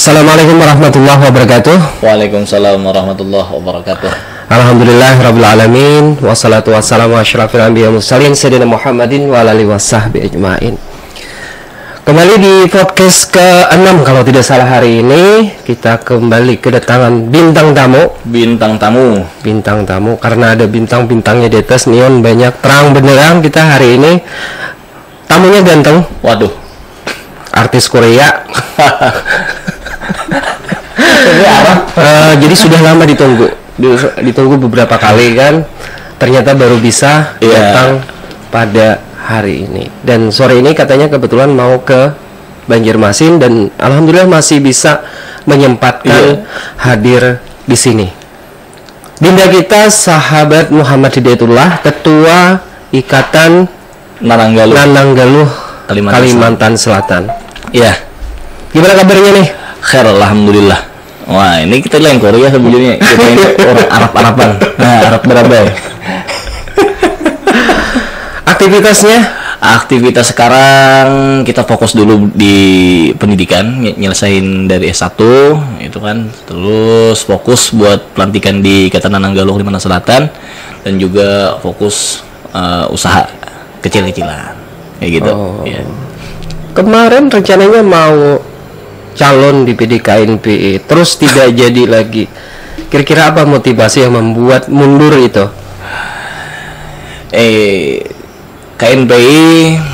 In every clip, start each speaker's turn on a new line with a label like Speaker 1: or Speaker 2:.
Speaker 1: Assalamualaikum warahmatullahi wabarakatuh.
Speaker 2: Waalaikumsalam warahmatullahi wabarakatuh.
Speaker 1: Alhamdulillah rabbil alamin, wassalatu wassalamu asyrafil anbiya mursalin sayyidina Muhammadin wa alihi wasahbi ajmain. Kembali di podcast ke-6 kalau tidak salah. Hari ini kita kembali kedatangan bintang tamu karena ada bintang-bintangnya di atas neon banyak terang benderang. Kita hari ini tamunya ganteng.
Speaker 2: Waduh,
Speaker 1: artis Korea. Jadi sudah lama ditunggu beberapa kali kan, ternyata baru bisa datang pada hari ini. Dan sore ini katanya kebetulan mau ke Banjarmasin dan alhamdulillah masih bisa menyempatkan hadir di sini. Dinda kita sahabat Muhammad Hidayatullah, Ketua Ikatan Nananggaluh Kalimantan Selatan.
Speaker 2: Iya.
Speaker 1: Gimana kabarnya nih?
Speaker 2: Khair, alhamdulillah. Wah, ini kita lain Korea sebelumnya. Kita ini orang Arab-Araban. Nah, Arab berabai. Aktivitas sekarang kita fokus dulu di pendidikan, nyelesain dari S1 itu kan, terus fokus buat pelantikan di Ikatan Nananggaluh Kalimantan Selatan dan juga fokus usaha kecil-kecilan kayak gitu. Ya.
Speaker 1: Kemarin rencananya mau calon di PDKNPI, terus tidak jadi lagi. Kira-kira apa motivasi yang membuat mundur itu?
Speaker 2: KNPI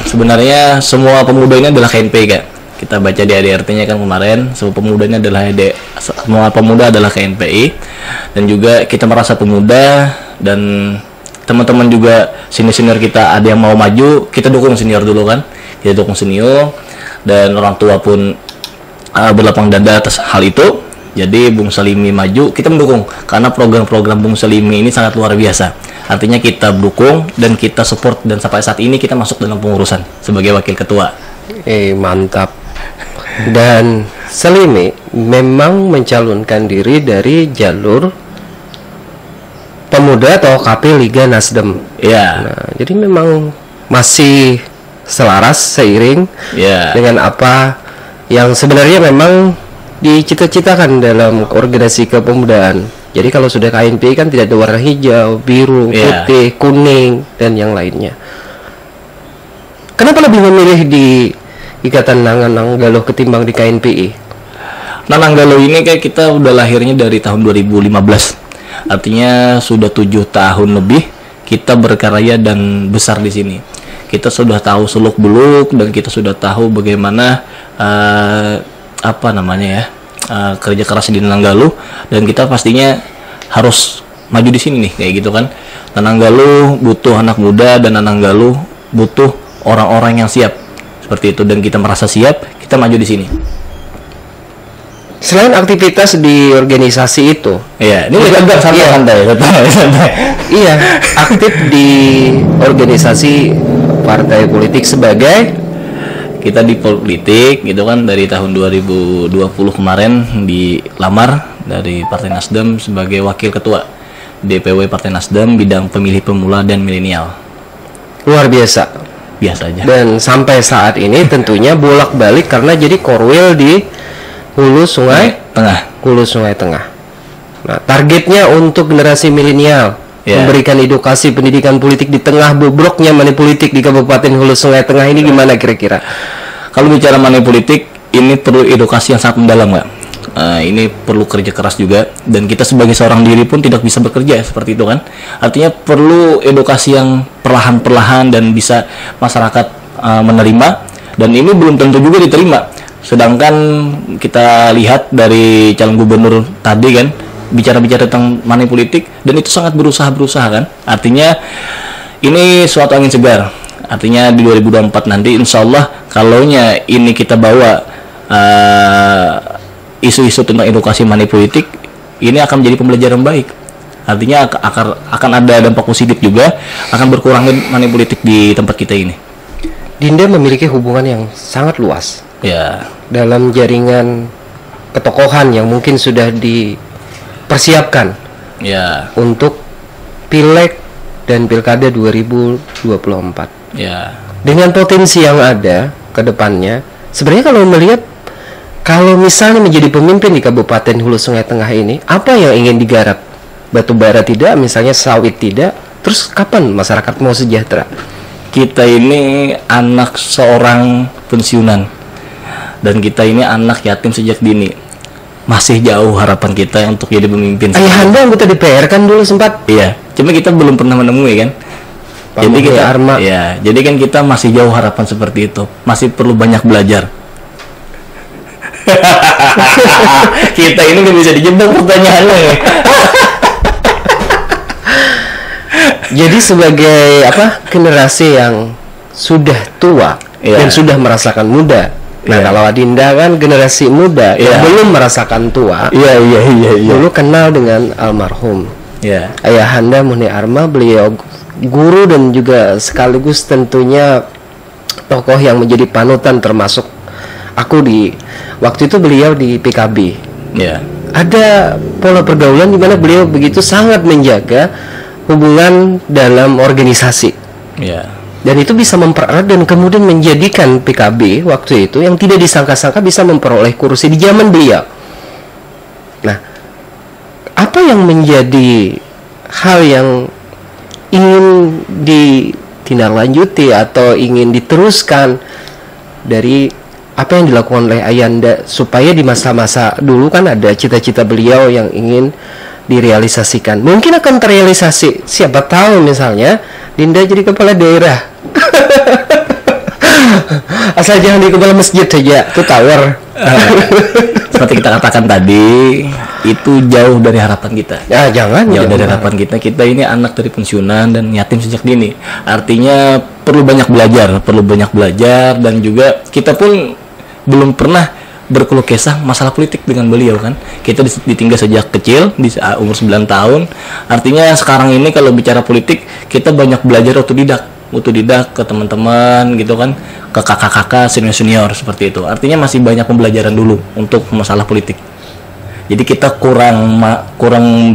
Speaker 2: sebenarnya semua pemuda ini adalah KNPI, Kak. Kita baca di ADRT-nya kan kemarin, semua pemuda adalah KNPI, dan juga kita merasa pemuda, dan teman-teman juga senior kita ada yang mau maju, kita dukung senior dulu kan. Kita dukung senior, dan orang tua pun berlapang dada atas hal itu. Jadi Bung Salimi maju, kita mendukung karena program-program Bung Salimi ini sangat luar biasa. Artinya kita dukung dan kita support, dan sampai saat ini kita masuk dalam pengurusan sebagai wakil ketua.
Speaker 1: Mantap. Dan Salimi memang mencalonkan diri dari jalur pemuda atau KP Liga Nasdem.
Speaker 2: Ya.
Speaker 1: Nah, jadi memang masih selaras seiring dengan apa yang sebenarnya memang dicita-citakan dalam organisasi kepemudaan. Jadi kalau sudah KNPI kan tidak ada warna hijau, biru, putih, kuning, dan yang lainnya. Kenapa lebih memilih di Ikatan Nananggaluh ketimbang di KNPI?
Speaker 2: Nananggaluh ini kayak kita udah lahirnya dari tahun 2015. Artinya sudah 7 tahun lebih kita berkarya dan besar di sini. Kita sudah tahu seluk-beluk dan kita sudah tahu bagaimana kerja keras di Nananggaluh, dan kita pastinya harus maju di sini nih kayak gitu kan. Nananggaluh butuh anak muda dan Nananggaluh butuh orang-orang yang siap seperti itu, dan kita merasa siap, kita maju di sini.
Speaker 1: Selain aktivitas di organisasi itu,
Speaker 2: ini agak santai.
Speaker 1: Iya, aktif di organisasi partai politik sebagai,
Speaker 2: kita di politik gitu kan dari tahun 2020 kemarin dilamar dari Partai Nasdem sebagai wakil ketua DPW Partai Nasdem bidang pemilih pemula dan milenial.
Speaker 1: Luar biasa.
Speaker 2: Biasa aja.
Speaker 1: Dan sampai saat ini tentunya bolak-balik karena jadi korwil di Hulu Sungai Tengah. Nah, targetnya untuk generasi milenial, memberikan edukasi pendidikan politik di tengah bobroknya money politik di Kabupaten Hulu Sungai Tengah ini gimana kira-kira?
Speaker 2: Kalau bicara money politik, ini perlu edukasi yang sangat mendalam, Kak. Ini perlu kerja keras juga, dan kita sebagai seorang diri pun tidak bisa bekerja seperti itu kan. Artinya perlu edukasi yang perlahan-perlahan dan bisa masyarakat menerima, dan ini belum tentu juga diterima. Sedangkan kita lihat dari calon gubernur tadi kan, bicara-bicara tentang money politik, dan itu sangat berusaha kan. Artinya ini suatu angin segar. Artinya di 2024 nanti insya Allah kalaunya ini kita bawa isu-isu tentang edukasi money politik, ini akan menjadi pembelajaran baik. Artinya akan ada dampak positif juga, akan berkurangnya money politik di tempat kita ini.
Speaker 1: Dinda memiliki hubungan yang sangat luas dalam jaringan ketokohan yang mungkin sudah dipersiapkan untuk Pileg dan Pilkada 2024. Dengan potensi yang ada ke depannya, sebenarnya kalau melihat Kalau misalnya menjadi pemimpin di Kabupaten Hulu Sungai Tengah ini, apa yang ingin digarap? Batu bara tidak, misalnya sawit tidak. Terus kapan masyarakat mau sejahtera?
Speaker 2: Kita ini anak seorang pensiunan, dan kita ini anak yatim sejak dini. Masih jauh harapan kita untuk jadi pemimpin.
Speaker 1: Ayah Anda anggota DPR kan dulu sempat?
Speaker 2: Iya, cuma kita belum pernah menemui kan. Jadi kita
Speaker 1: Arma.
Speaker 2: Ya, jadi kan kita masih jauh harapan seperti itu. Masih perlu banyak belajar. Kita ini nggak bisa dijebak pertanyaannya.
Speaker 1: Jadi sebagai generasi yang sudah tua dan sudah merasakan muda. Nah, kalau Adinda kan generasi muda yang belum merasakan tua.
Speaker 2: Iya.
Speaker 1: Dulu kenal dengan almarhum.
Speaker 2: Iya.
Speaker 1: Ayahanda Muni Arma, beliau guru dan juga sekaligus tentunya tokoh yang menjadi panutan, termasuk aku di waktu itu beliau di PKB.
Speaker 2: Iya.
Speaker 1: Ada pola pergaulan di mana beliau begitu sangat menjaga hubungan dalam organisasi.
Speaker 2: Iya.
Speaker 1: Dan itu bisa mempererat dan kemudian menjadikan PKB waktu itu yang tidak disangka-sangka bisa memperoleh kursi di zaman beliau. Nah, apa yang menjadi hal yang ingin ditindaklanjuti atau ingin diteruskan dari apa yang dilakukan oleh Ayanda supaya di masa-masa dulu kan ada cita-cita beliau yang ingin direalisasikan, mungkin akan terrealisasi. Siapa tahu misalnya Dinda jadi kepala daerah. Asal jangan di kepala masjid saja, itu tower.
Speaker 2: Seperti kita katakan tadi, itu jauh dari harapan kita.
Speaker 1: Ya, jangan
Speaker 2: jauh dari harapan kita. Kita ini anak dari pensiunan dan yatim sejak dini. Artinya perlu banyak belajar, dan juga kita pun belum pernah berkeluh kesah masalah politik dengan beliau kan. Kita ditinggal sejak kecil di umur 9 tahun. Artinya sekarang ini kalau bicara politik kita banyak belajar otodidak ke teman-teman gitu kan, ke kakak-kakak senior seperti itu. Artinya masih banyak pembelajaran dulu untuk masalah politik. Jadi kita kurang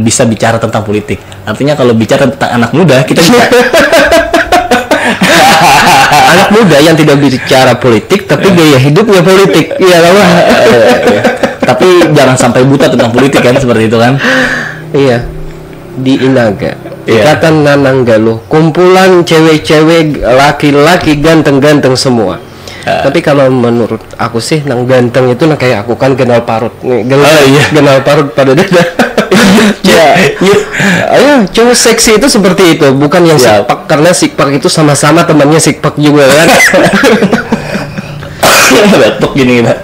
Speaker 2: bisa bicara tentang politik. Artinya kalau bicara tentang anak muda kita bisa.
Speaker 1: Anak muda yang tidak bicara politik tapi gaya hidupnya politik. Iya lah.
Speaker 2: Tapi jangan sampai buta tentang politik kan, seperti itu kan.
Speaker 1: Iya. Di Inaga, Ikatan Nananggaluh, kumpulan cewek-cewek, laki-laki ganteng-ganteng semua. Tapi kalau menurut aku sih nang ganteng itu nang kayak aku kan kenal parut nih, kenal parut pada dada. Ayo, cowok seksi itu seperti itu, bukan yang sikpak, karena sikpak itu sama-sama temannya sikpak juga kan.
Speaker 2: Batuk gini kan.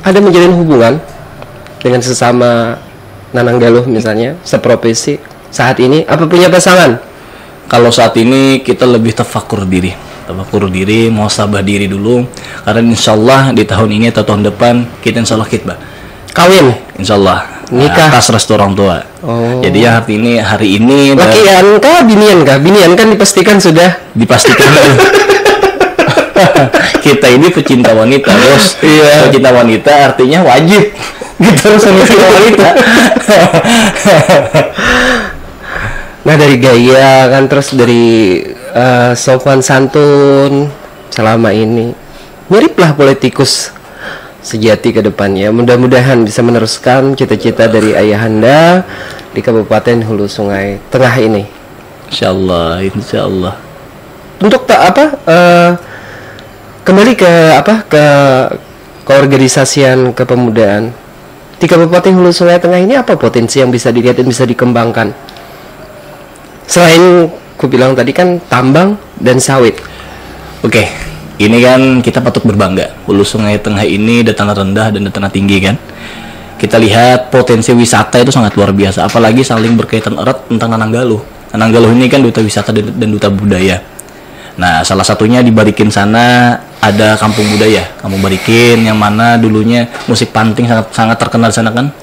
Speaker 1: Ada menjalin hubungan dengan sesama Nananggaluh misalnya, seprofesi saat ini, apa punya pasangan?
Speaker 2: Kalau saat ini kita lebih tafakur diri, muhasabah diri dulu, karena insyaallah di tahun ini atau tahun depan kita insyaallah khitbah,
Speaker 1: kawin,
Speaker 2: insyaallah
Speaker 1: nikah
Speaker 2: atas restu orang tua. Jadi ya hari ini
Speaker 1: lakian kah binian kan dipastikan sudah
Speaker 2: dipastikan. Kita ini pecinta wanita, bos. Iya. Pecinta wanita artinya wajib gitu sama wanita.
Speaker 1: Nah, dari gaya kan, terus dari sopan santun selama ini, miriplah politikus sejati ke depannya. Mudah-mudahan bisa meneruskan cita-cita dari ayahanda di Kabupaten Hulu Sungai Tengah ini.
Speaker 2: Insyaallah.
Speaker 1: Untuk kembali ke ke organisasian kepemudaan di Kabupaten Hulu Sungai Tengah ini, apa potensi yang bisa dilihat dan bisa dikembangkan? Selain ku bilang tadi kan tambang dan sawit.
Speaker 2: Oke, ini kan kita patut berbangga. Hulu Sungai Tengah ini dataran rendah dan dataran tinggi kan. Kita lihat potensi wisata itu sangat luar biasa, apalagi saling berkaitan erat tentang Nananggaluh. Nananggaluh ini kan duta wisata dan duta budaya. Nah, salah satunya di Barikin sana ada kampung budaya, Kampung Barikin, yang mana dulunya musik panting sangat terkenal di sana kan,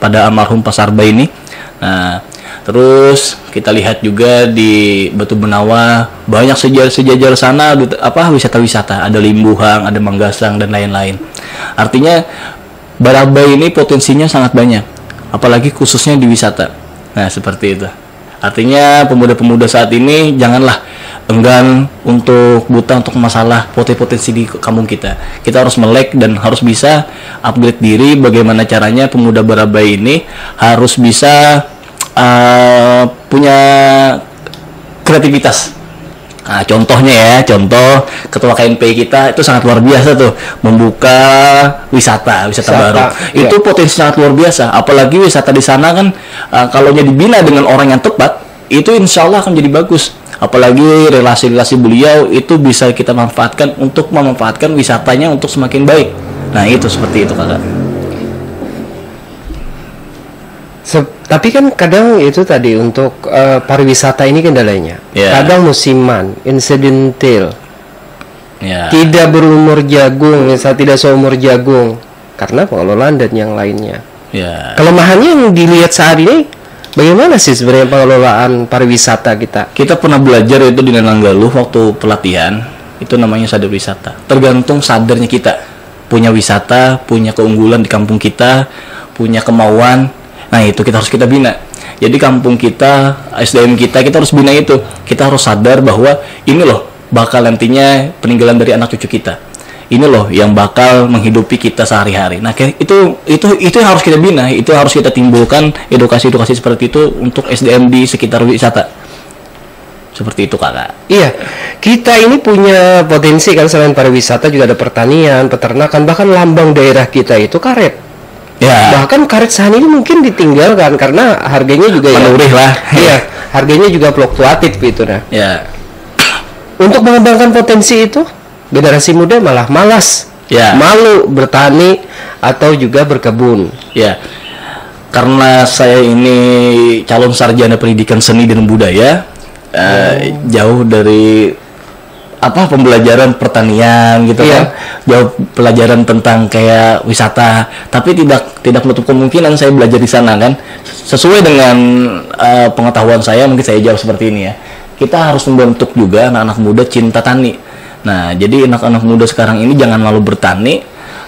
Speaker 2: pada almarhum Pak Sarba ini. Nah, terus kita lihat juga di Batu Benawa banyak sejajar sana wisata-wisata, ada Limbuhang, ada Manggasang dan lain-lain. Artinya Barabai ini potensinya sangat banyak, apalagi khususnya di wisata. Nah, seperti itu. Artinya pemuda-pemuda saat ini janganlah enggan untuk buta untuk masalah potensi di kampung kita. Kita harus melek dan harus bisa upgrade diri. Bagaimana caranya pemuda Barabai ini harus bisa punya kreativitas. Nah, contohnya contoh ketua KNP kita itu sangat luar biasa tuh, membuka wisata baru. Iya. Itu potensi sangat luar biasa. Apalagi wisata di sana kan kalau dibina dengan orang yang tepat, itu insya Allah akan jadi bagus. Apalagi relasi-relasi beliau itu bisa kita manfaatkan untuk memanfaatkan wisatanya untuk semakin baik. Nah, itu seperti itu, Kakak.
Speaker 1: Tapi kan kadang itu tadi untuk pariwisata ini kendalanya. Kadang musiman, insidental, tidak berumur jagung, misalnya tidak seumur jagung, karena pengelolaan dan yang lainnya. Kelemahannya yang dilihat saat ini, bagaimana sih sebenarnya pengelolaan pariwisata kita?
Speaker 2: Kita pernah belajar itu di Nananggaluh waktu pelatihan, itu namanya sadar wisata. Tergantung sadarnya kita, punya wisata, punya keunggulan di kampung kita, punya kemauan. Nah, itu kita bina. Jadi kampung kita, SDM kita harus bina itu. Kita harus sadar bahwa ini loh bakal nantinya peninggalan dari anak cucu kita. Ini loh yang bakal menghidupi kita sehari-hari. Nah, itu yang harus kita bina, itu harus kita timbulkan edukasi seperti itu untuk SDM di sekitar wisata. Seperti itu, Kakak.
Speaker 1: Iya, kita ini punya potensi kan, selain pariwisata juga ada pertanian, peternakan, bahkan lambang daerah kita itu karet. Bahkan karet sahan ini mungkin ditinggalkan karena harganya juga
Speaker 2: menurih lah.
Speaker 1: Iya, harganya juga fluktuatif gitu nah. Untuk mengembangkan potensi itu, generasi muda malah malas, malu bertani atau juga berkebun.
Speaker 2: Karena saya ini calon sarjana pendidikan seni dan budaya, jauh dari pembelajaran pertanian gitu kan, jauh pelajaran tentang kayak wisata, tapi tidak menutup kemungkinan saya belajar di sana kan, sesuai dengan pengetahuan saya. Mungkin saya jawab seperti ini ya, kita harus membentuk juga anak-anak muda cinta tani. Nah, jadi anak-anak muda sekarang ini jangan malu bertani.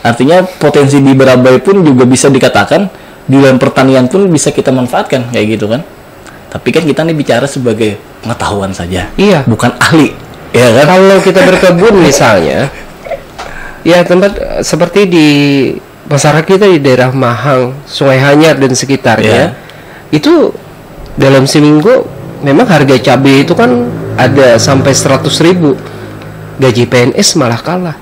Speaker 2: Artinya potensi di Barabai pun juga bisa dikatakan di dalam pertanian pun bisa kita manfaatkan kayak gitu kan. Tapi kan kita nih bicara sebagai pengetahuan saja, bukan ahli. Kan?
Speaker 1: Kalau kita berkebun misalnya, tempat seperti di masyarakat kita di daerah Mahang, Sungai Hanyar dan sekitarnya, itu dalam seminggu memang harga cabai itu kan ada sampai 100.000. Gaji PNS malah kalah.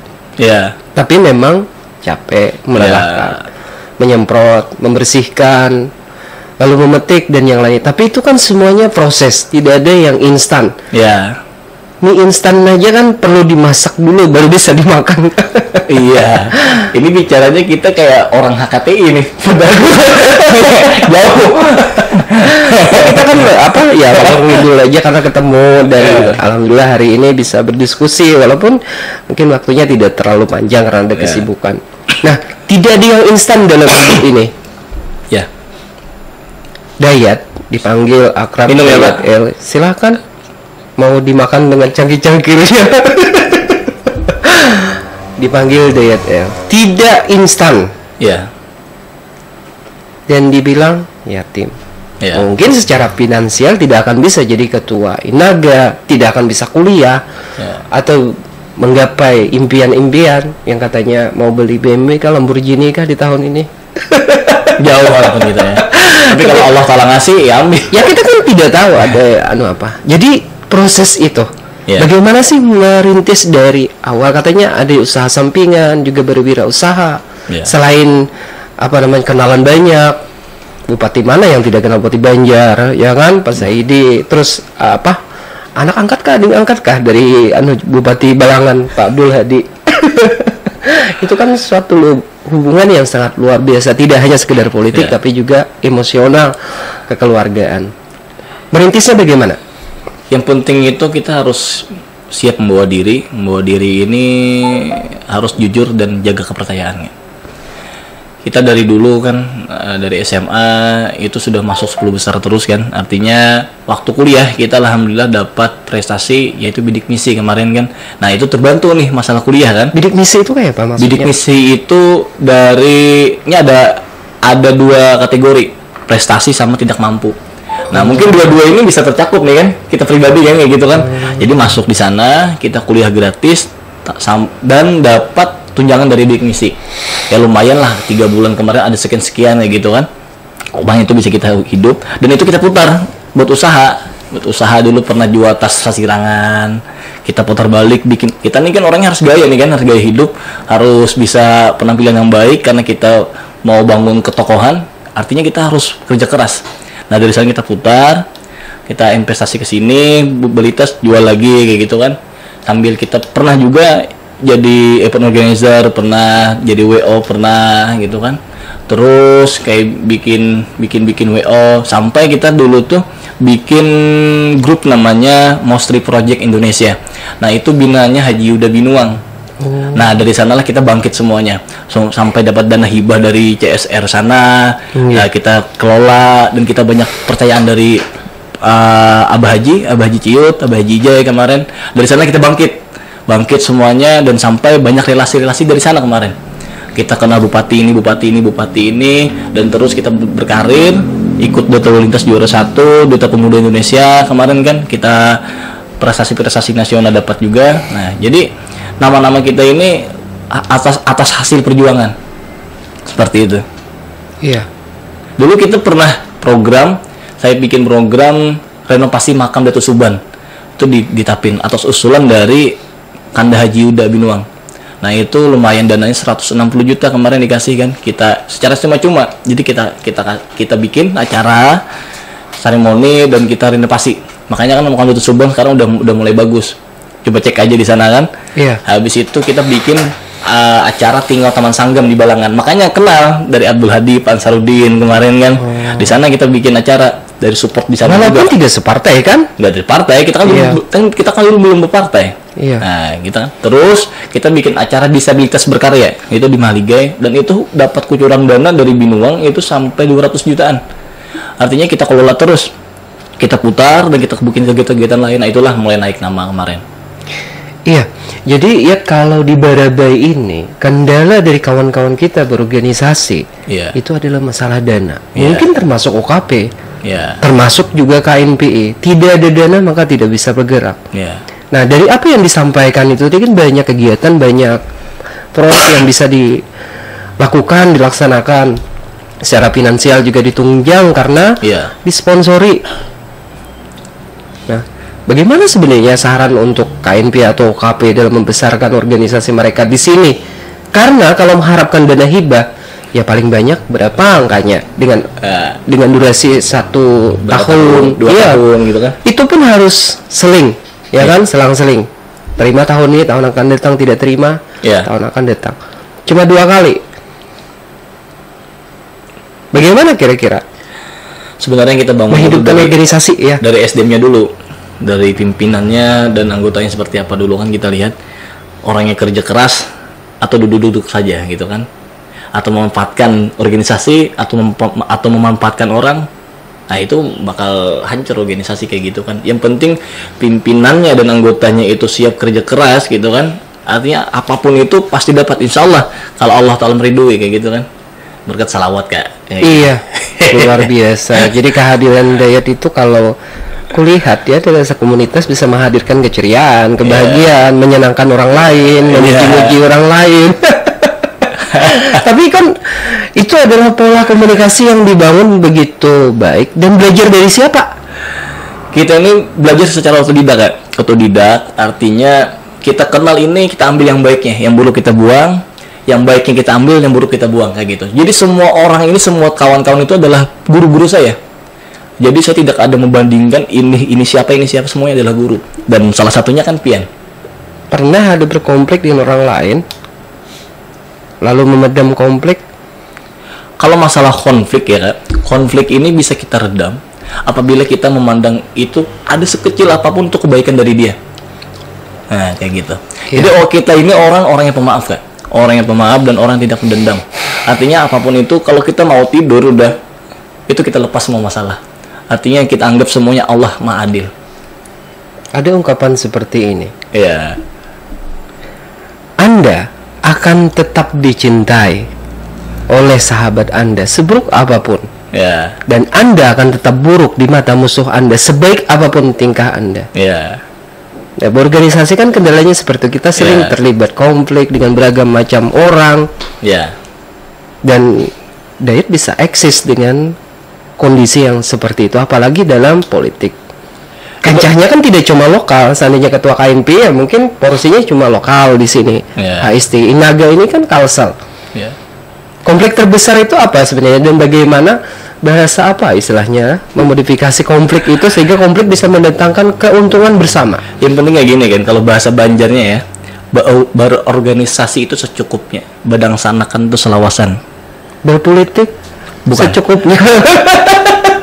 Speaker 1: Tapi memang capek, melelahkan, menyemprot, membersihkan, lalu memetik dan yang lain. Tapi itu kan semuanya proses, tidak ada yang instan. Mie instan aja kan perlu dimasak dulu baru bisa dimakan.
Speaker 2: Ini bicaranya kita kayak orang HKTI nih. Jauh.
Speaker 1: Kita kan kalau ngidul aja karena ketemu dan alhamdulillah hari ini bisa berdiskusi walaupun mungkin waktunya tidak terlalu panjang karena ada kesibukan. Nah, tidak ada yang instan dalam hidup ini. Dayat dipanggil akrab Dayat L. Silakan. Mau dimakan dengan cangkir-cangkirnya. Dipanggil Dayat L. Tidak instan. Dan dibilang yatim. Mungkin secara finansial tidak akan bisa jadi ketua Inaga, tidak akan bisa kuliah, atau menggapai impian-impian yang katanya mau beli BMW kah, Lamborghini kah di tahun ini.
Speaker 2: Jauh walaupun kita ya. Tapi kalau Allah Ta'ala ngasih ya ambil.
Speaker 1: Ya kita kan tidak tahu ada apa. Jadi proses itu bagaimana sih merintis dari awal? Katanya ada usaha sampingan juga, berwirausaha. Selain kenalan banyak, bupati mana yang tidak kenal Bupati Banjar, ya kan, Pak Zaidi. Terus anak angkat kah, adik angkat kah dari Bupati Balangan, Pak Abdul Hadi. Itu kan suatu hubungan yang sangat luar biasa, tidak hanya sekedar politik tapi juga emosional, kekeluargaan. Merintisnya bagaimana?
Speaker 2: Yang penting itu kita harus siap membawa diri. Membawa diri ini harus jujur dan jaga kepercayaannya. Kita dari dulu kan, dari SMA itu sudah masuk 10 besar terus kan. Artinya waktu kuliah kita alhamdulillah dapat prestasi yaitu bidik misi kemarin kan. Nah, itu terbantu nih masalah kuliah kan.
Speaker 1: Bidik misi itu kayak apa maksudnya?
Speaker 2: Bidik misi itu ada 2 kategori, prestasi sama tidak mampu. Nah, mungkin dua-dua ini bisa tercakup nih kan, kita pribadi kan kayak gitu kan. Jadi masuk di sana, kita kuliah gratis dan dapat tunjangan dari bidik misi. Ya lumayan lah, 3 bulan kemarin ada sekian-sekian kayak gitu kan. Uang itu bisa kita hidup dan itu kita putar buat usaha. Buat usaha dulu pernah jual tas sasirangan. Kita putar balik bikin, kita nih kan orangnya harus gaya nih kan, harus gaya hidup, harus bisa penampilan yang baik karena kita mau bangun ketokohan, artinya kita harus kerja keras. Nah, dari sana kita putar, kita investasi ke sini, beli tas, jual lagi kayak gitu kan. Sambil kita pernah juga jadi event organizer, pernah jadi WO, pernah gitu kan. Terus kayak bikin WO sampai kita dulu tuh bikin grup namanya Mostri Project Indonesia. Nah, itu binanya Haji Yuda Binuang. Nah, dari sanalah kita bangkit semuanya. Sampai dapat dana hibah dari CSR sana. Nah, kita kelola dan kita banyak percayaan dari Abah Haji Ciut, Abah Haji Ijay kemarin. Dari sana kita bangkit semuanya dan sampai banyak relasi-relasi dari sana kemarin. Kita kenal bupati ini dan terus kita berkarir, ikut Duta Lalu Lintas juara 1, Duta Pemuda Indonesia kemarin kan, kita prestasi nasional dapat juga. Nah, jadi nama-nama kita ini atas hasil perjuangan. Seperti itu. Iya. Dulu kita pernah saya bikin program renovasi makam Datuk Suban. Itu di Tapin atas usulan dari Kanda Haji Yuda Binuang. Nah, itu lumayan, dananya 160 juta kemarin dikasih kan. Kita secara cuma-cuma. Jadi kita bikin acara seremoni dan kita renovasi. Makanya kan makam Datuk Suban sekarang udah mulai bagus. Coba cek aja di sana kan. Iya. Habis itu kita bikin acara tinggal Taman Sanggam di Balangan. Makanya kenal dari Abdul Hadi, Pak Ansarudin kemarin kan. Di sana kita bikin acara dari support di sana. Walaupun tidak separtai kan? Nggak dari partai, kita kan dulu belum berpartai. Iya. Nah, kita terus kita bikin acara disabilitas berkarya itu di Mahligai dan itu dapat kucuran dana dari Binuang itu sampai 200 jutaan. Artinya kita kelola terus. Kita putar dan kita bikin kegiatan-kegiatan lain. Nah, itulah mulai naik nama kemarin. Iya. Jadi ya kalau di Barabai ini kendala dari kawan-kawan kita berorganisasi itu adalah masalah dana. Mungkin termasuk OKP. Termasuk juga KNPI. Tidak ada dana maka tidak bisa bergerak. Nah, dari apa yang disampaikan itu kan banyak kegiatan, banyak proyek yang bisa dilakukan, dilaksanakan. Secara finansial juga ditunjang karena disponsori. Nah, bagaimana sebenarnya saran untuk KNP atau OKP dalam membesarkan organisasi mereka di sini? Karena kalau mengharapkan dana hibah, ya paling banyak berapa angkanya dengan durasi 1 tahun, 2 tahun gitu kan? Itu pun harus seling. Ya kan, selang-seling. Terima tahun ini, tahun akan datang tidak terima, tahun akan datang. Cuma 2 kali. Bagaimana kira-kira? Sebenarnya kita bangun menghidupkan organisasi ya. Dari SDM-nya dulu, dari pimpinannya dan anggotanya seperti apa dulu kan kita lihat. Orangnya kerja keras atau duduk-duduk saja gitu kan? Atau memanfaatkan organisasi atau memanfaatkan orang. Nah, itu bakal hancur organisasi kayak gitu kan. Yang penting pimpinannya dan anggotanya itu siap kerja keras gitu kan. Artinya apapun itu pasti dapat, insya Allah, kalau Allah Ta'ala meridui kayak gitu kan. Berkat salawat Kak. Iya, luar biasa. Jadi kehadiran Dayat itu kalau kulihat ya dalam komunitas bisa menghadirkan keceriaan, kebahagiaan, menyenangkan orang lain, memuji-muji orang lain. Tapi kan itu adalah pola komunikasi yang dibangun begitu baik. Dan belajar dari siapa? Kita ini belajar secara otodidak Kak. Otodidak artinya kita kenal ini, kita ambil yang baiknya, yang buruk kita buang. Yang baiknya kita ambil, yang buruk kita buang kayak gitu. Jadi semua orang ini, semua kawan-kawan itu adalah guru-guru saya. Jadi saya tidak ada membandingkan ini siapa semuanya adalah guru. Dan salah satunya kan Pian. Pernah ada berkonflik dengan orang lain lalu memedam konflik? Kalau masalah konflik ya Kak, konflik ini bisa kita redam apabila kita memandang itu ada sekecil apapun untuk kebaikan dari dia. Nah, kayak gitu. Jadi kita ini orang yang pemaaf Kak. Orang yang pemaaf dan orang yang tidak mendendam. Artinya apapun itu, kalau kita mau tidur udah, itu kita lepas semua masalah. Artinya kita anggap semuanya Allah Maha Adil. Ada ungkapan seperti ini. Iya. Anda akan tetap dicintai oleh sahabat Anda seburuk apapun. Ya.
Speaker 1: Dan Anda akan tetap buruk di mata musuh Anda sebaik apapun tingkah Anda.
Speaker 2: Ya.
Speaker 1: Nah, berorganisasi kan kendalanya seperti itu. Kita sering terlibat konflik dengan beragam macam orang.
Speaker 2: Ya.
Speaker 1: Dan Dayat bisa eksis dengan kondisi yang seperti itu, apalagi dalam politik. Kancahnya kan tidak cuma lokal. Seandainya ketua KNP ya mungkin porsinya cuma lokal di sini. HST Inaga ini kan Kalsel. Konflik terbesar itu apa sebenarnya, dan bagaimana bahasa apa istilahnya memodifikasi konflik itu sehingga konflik bisa mendatangkan keuntungan bersama.
Speaker 2: Yang penting kayak gini kan, kalau bahasa Banjarnya ya, berorganisasi itu secukupnya, badang sanakan itu selawasan.
Speaker 1: Berpolitik bukan secukupnya.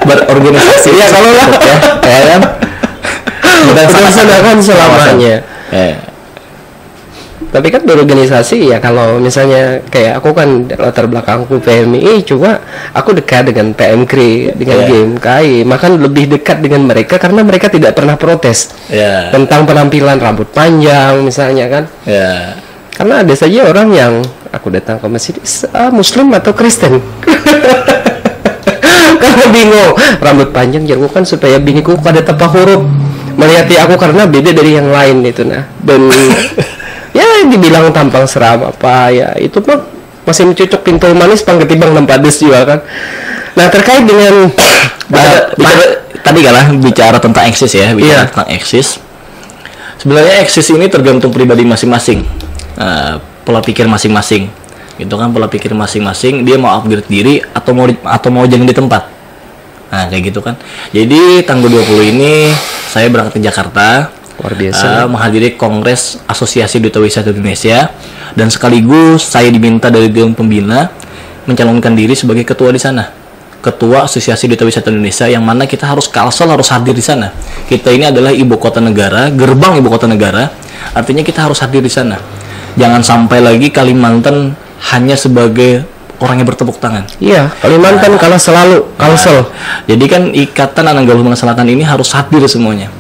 Speaker 2: Berorganisasi ya kalau lah ya kan. Badang sanakan selamanya.
Speaker 1: Tapi kan berorganisasi ya, kalau misalnya kayak aku kan latar belakangku PMI, cuma aku dekat dengan PMKRI, dengan GMKI, maka lebih dekat dengan mereka karena mereka tidak pernah protes tentang penampilan rambut panjang misalnya kan. Karena ada saja orang yang aku datang ke masjid Muslim atau Kristen. Karena bingung, rambut panjang jargon kan supaya biniku pada tepat huruf melihati aku karena beda dari yang lain itu. Nah, dan ya dibilang tampang seram apa ya, itu mah masih mencocok pintu manis pang ketimbang nempades juga kan. Nah, terkait dengan
Speaker 2: tadi kalah bicara tentang eksis ya, tentang eksis. Sebenarnya eksis ini tergantung pribadi masing-masing, pola pikir masing-masing. Gitu kan, pola pikir masing-masing, dia mau upgrade diri atau mau jalan di tempat. Nah, kayak gitu kan. Jadi tanggal 20 ini saya berangkat ke Jakarta.
Speaker 1: Luar biasa.
Speaker 2: Menghadiri Kongres Asosiasi Duta Wisata Indonesia, dan sekaligus saya diminta dari Dewan Pembina mencalonkan diri sebagai ketua di sana, ketua Asosiasi Duta Wisata Indonesia, yang mana kita harus Kalsel harus hadir di sana. Kita ini adalah ibu kota negara, gerbang ibu kota negara, artinya kita harus hadir di sana. Jangan sampai lagi Kalimantan hanya sebagai orang yang bertepuk tangan.
Speaker 1: Iya, Kalimantan kalah selalu Kalsel.
Speaker 2: Jadi kan ikatan anak Kalimantan Selatan ini harus hadir semuanya.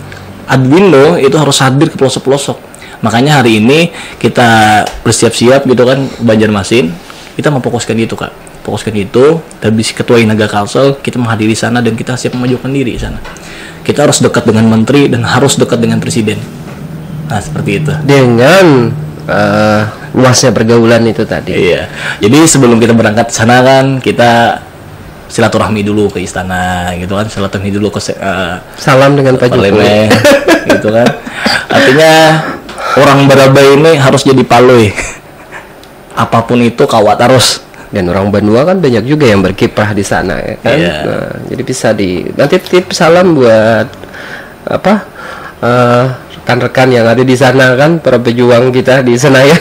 Speaker 2: Adwindo itu harus hadir ke pelosok-pelosok. Makanya hari ini kita bersiap-siap gitu kan, Banjarmasin, kita memfokuskan itu Kak. Fokuskan itu, habis ketua Inaga Kalsel, kita menghadiri sana dan kita siap memajukan diri di sana. Kita harus dekat dengan menteri dan harus dekat dengan presiden. Nah, seperti itu.
Speaker 1: Dengan luasnya pergaulan itu tadi.
Speaker 2: Iya. Jadi sebelum kita berangkat ke sana kan, kita silaturahmi dulu ke istana gitu kan, silaturahmi dulu ke
Speaker 1: salam dengan Pak Jokowi
Speaker 2: gitu kan. Artinya orang Barabai ini harus jadi paloi. Apapun itu kawat harus.
Speaker 1: Dan orang Bandua kan banyak juga yang berkiprah di sana ya kan. Nah, jadi bisa nanti titip salam buat rekan-rekan yang ada di sana kan, para pejuang kita di Senayan.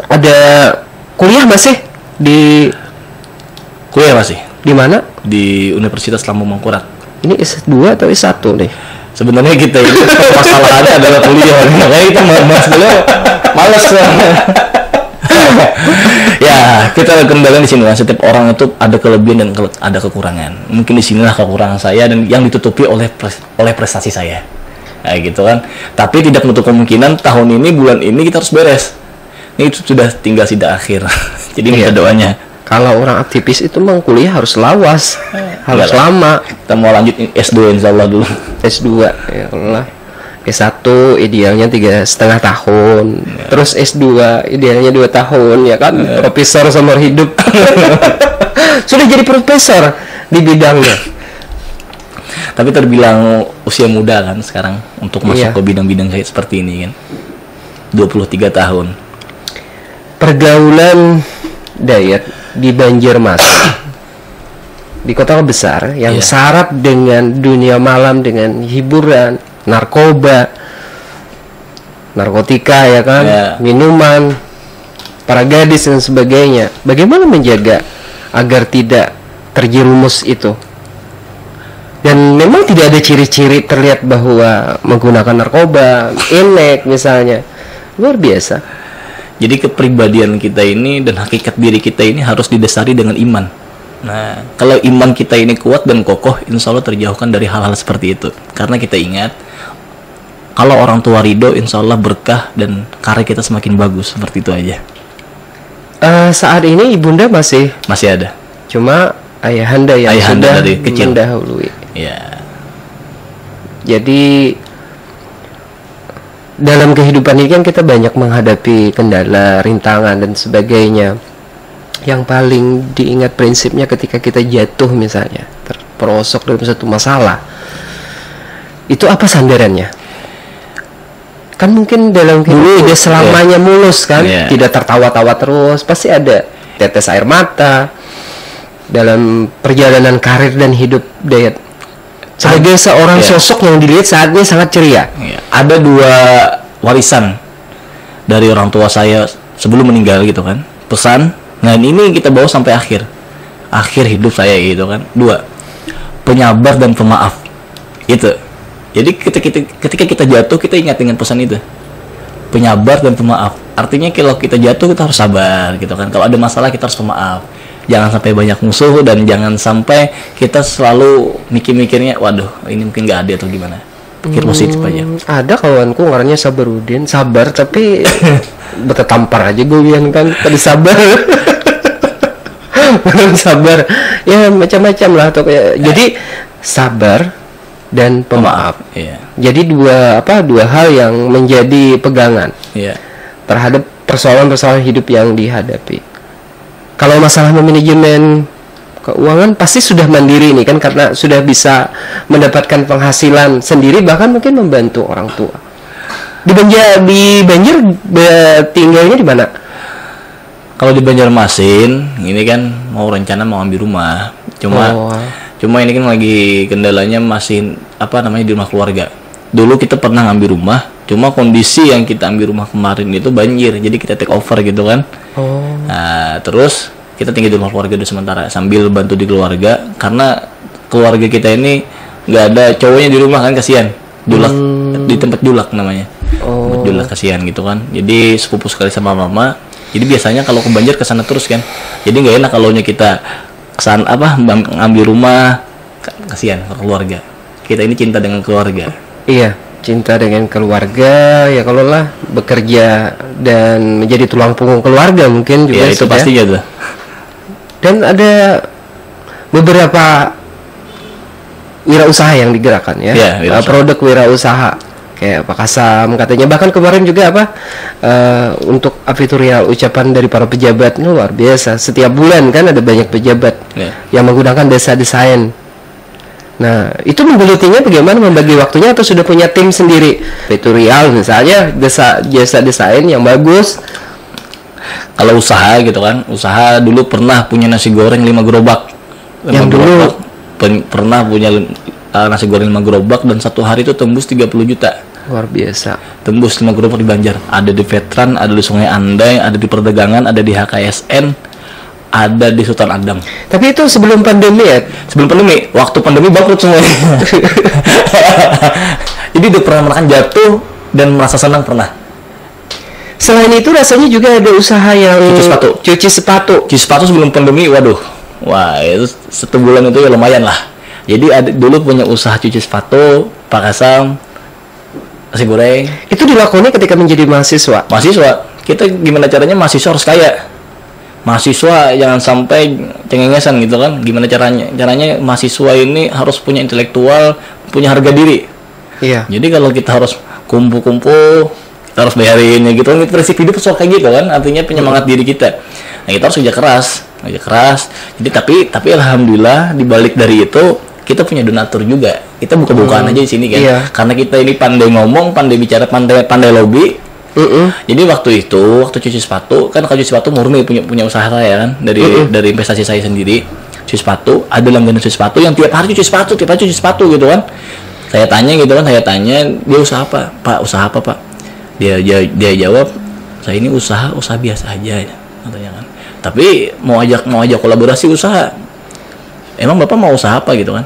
Speaker 1: Ada kuliah masih di mana? Di
Speaker 2: Universitas Lambung Mangkurat.
Speaker 1: Ini S2 atau S1 nih?
Speaker 2: Sebenarnya kita ini masalahnya adalah kuliah. Makanya kita malas. Ya, kita kembali di sini kan. Setiap orang itu ada kelebihan dan ada kekurangan. Mungkin di sinilah kekurangan saya dan yang ditutupi oleh prestasi saya. Nah, gitu kan. Tapi tidak menutup kemungkinan tahun ini, bulan ini kita harus beres. Ini sudah tinggal sida akhir. Jadi minta doanya.
Speaker 1: Kalau orang aktivis itu memang kuliah harus lawas, harus lama.
Speaker 2: Kita mau lanjut S2 insyaallah dulu.
Speaker 1: S2 ya Allah. S1 idealnya 3,5 tahun. Terus S2 idealnya 2 tahun ya kan. Profesor seumur hidup. Sudah jadi profesor di bidangnya.
Speaker 2: Tapi terbilang usia muda kan sekarang untuk masuk ke bidang-bidang kayak seperti ini kan. 23 tahun.
Speaker 1: Pergaulan Dayat di Banjarmasin, di kota besar yang syarat dengan dunia malam, dengan hiburan, narkotika ya kan, minuman, para gadis dan sebagainya. Bagaimana menjaga agar tidak terjerumus itu? Dan memang tidak ada ciri-ciri terlihat bahwa menggunakan narkoba, inek misalnya. Luar biasa.
Speaker 2: Jadi kepribadian kita ini dan hakikat diri kita ini harus didasari dengan iman. Nah, kalau iman kita ini kuat dan kokoh, insya Allah terjauhkan dari hal-hal seperti itu. Karena kita ingat, kalau orang tua ridho, insya Allah berkah dan karya kita semakin bagus. Seperti itu aja.
Speaker 1: Saat ini ibunda masih
Speaker 2: Masih ada.
Speaker 1: cuma ayahanda yang
Speaker 2: Ayahanda
Speaker 1: sudah
Speaker 2: dari kecil.
Speaker 1: mendahului.
Speaker 2: Ya.
Speaker 1: Jadi dalam kehidupan ini kan kita banyak menghadapi kendala, rintangan dan sebagainya. Yang paling diingat prinsipnya ketika kita jatuh misalnya, terperosok dalam satu masalah. Itu apa sandarannya? Kan mungkin dalam kehidupan tidak selamanya mulus kan, tidak tertawa-tawa terus, pasti ada tetes air mata dalam perjalanan karir dan hidup Dayat. Sebagai seorang sosok yang dilihat saat ini sangat ceria.
Speaker 2: Ada 2 warisan dari orang tua saya sebelum meninggal gitu kan, pesan. Nah ini kita bawa sampai akhir hidup saya gitu kan. 2, penyabar dan pemaaf. Itu. Jadi ketika kita jatuh, kita ingat dengan pesan itu, penyabar dan pemaaf. Artinya kalau kita jatuh kita harus sabar gitu kan. Kalau ada masalah kita harus pemaaf. Jangan sampai banyak musuh dan jangan sampai kita selalu mikirnya, waduh ini mungkin nggak ada atau gimana. Pikir positif aja.
Speaker 1: Ada kawanku ngarannya Sabarudin, sabar tapi bertetampar aja gue kan tadi sabar. Belum sabar. Ya macam-macam lah tuh kayak. Jadi sabar dan pemaaf. Jadi dua hal yang menjadi pegangan terhadap persoalan-persoalan hidup yang dihadapi. Kalau masalah manajemen keuangan pasti sudah mandiri nih kan, karena sudah bisa mendapatkan penghasilan sendiri, bahkan mungkin membantu orang tua. Di Banjar tinggalnya di mana?
Speaker 2: Kalau di Banjarmasin ini kan mau rencana mau ambil rumah. Cuma ini kan lagi kendalanya masih di rumah keluarga. Dulu kita pernah ngambil rumah, cuma kondisi yang kita ambil rumah kemarin itu banjir, jadi kita take over gitu kan. Nah, terus kita tinggal di rumah keluarga dulu sementara sambil bantu di keluarga, karena keluarga kita ini nggak ada cowoknya di rumah kan, kasihan. Julak di tempat julak namanya. Tempat julak kasihan gitu kan. Jadi sepupu sekali sama mama. Jadi biasanya kalau ke Banjar kesana terus kan. Jadi nggak enak kalau kita kesana ngambil rumah, kasihan ke keluarga. Kita ini cinta dengan keluarga.
Speaker 1: Iya, cinta dengan keluarga ya. Kalau lah bekerja dan menjadi tulang punggung keluarga mungkin juga
Speaker 2: ya, itu pastinya tuh.
Speaker 1: Dan ada beberapa wirausaha yang digerakkan ya, produk wirausaha kayak Pak Kasam katanya, bahkan kemarin juga untuk avitorial ucapan dari para pejabat luar biasa. Setiap bulan kan ada banyak pejabat yang menggunakan desa desain. Nah, itu menggelutinya bagaimana membagi waktunya, atau sudah punya tim sendiri? Avitorial misalnya, jasa desain yang bagus.
Speaker 2: Kalau usaha gitu kan, usaha dulu pernah punya nasi goreng 5 gerobak. Pernah punya nasi goreng 5 gerobak dan satu hari itu tembus 30 juta.
Speaker 1: Luar biasa.
Speaker 2: Tembus 5 gerobak di Banjar. Ada di Veteran, ada di Sungai Andai, ada di Perdagangan, ada di HKSN, ada di Sultan Adam.
Speaker 1: Tapi itu sebelum pandemi ya?
Speaker 2: Sebelum pandemi. Waktu pandemi bangkrut semuanya. Jadi udah pernah makan jatuh dan merasa senang pernah.
Speaker 1: Selain itu rasanya juga ada usaha yang cuci sepatu
Speaker 2: sebelum pandemi. Wah itu 1 bulan itu ya lumayan lah. Jadi dulu punya usaha cuci sepatu, Pak Kasam, nasi goreng. Itu
Speaker 1: dilakoni ketika menjadi mahasiswa.
Speaker 2: Kita gimana caranya mahasiswa harus kaya. Mahasiswa jangan sampai cengengesan gitu kan. Gimana caranya mahasiswa ini harus punya intelektual, punya harga diri.
Speaker 1: Iya.
Speaker 2: Jadi kalau kita harus kumpul-kumpul, kita harus bayarin ya gitu kan. Prinsip hidup soal kayak gitu kan. Artinya penyemangat diri kita. Nah, kita harus kerja keras. Jadi tapi alhamdulillah dibalik dari itu kita punya donatur juga. Kita buka-bukaan aja di sini kan. Karena kita ini pandai ngomong, pandai bicara, pandai lobby. Jadi waktu cuci sepatu kan, kalau cuci sepatu murni punya usaha saya kan, dari investasi saya sendiri. Cuci sepatu, ada langganan cuci sepatu yang tiap hari cuci sepatu gitu kan. Saya tanya dia usaha apa Pak, usaha apa Pak? Dia jawab, saya ini usaha biasa aja katanya kan. Tapi mau ajak kolaborasi usaha. Emang Bapak mau usaha apa gitu kan?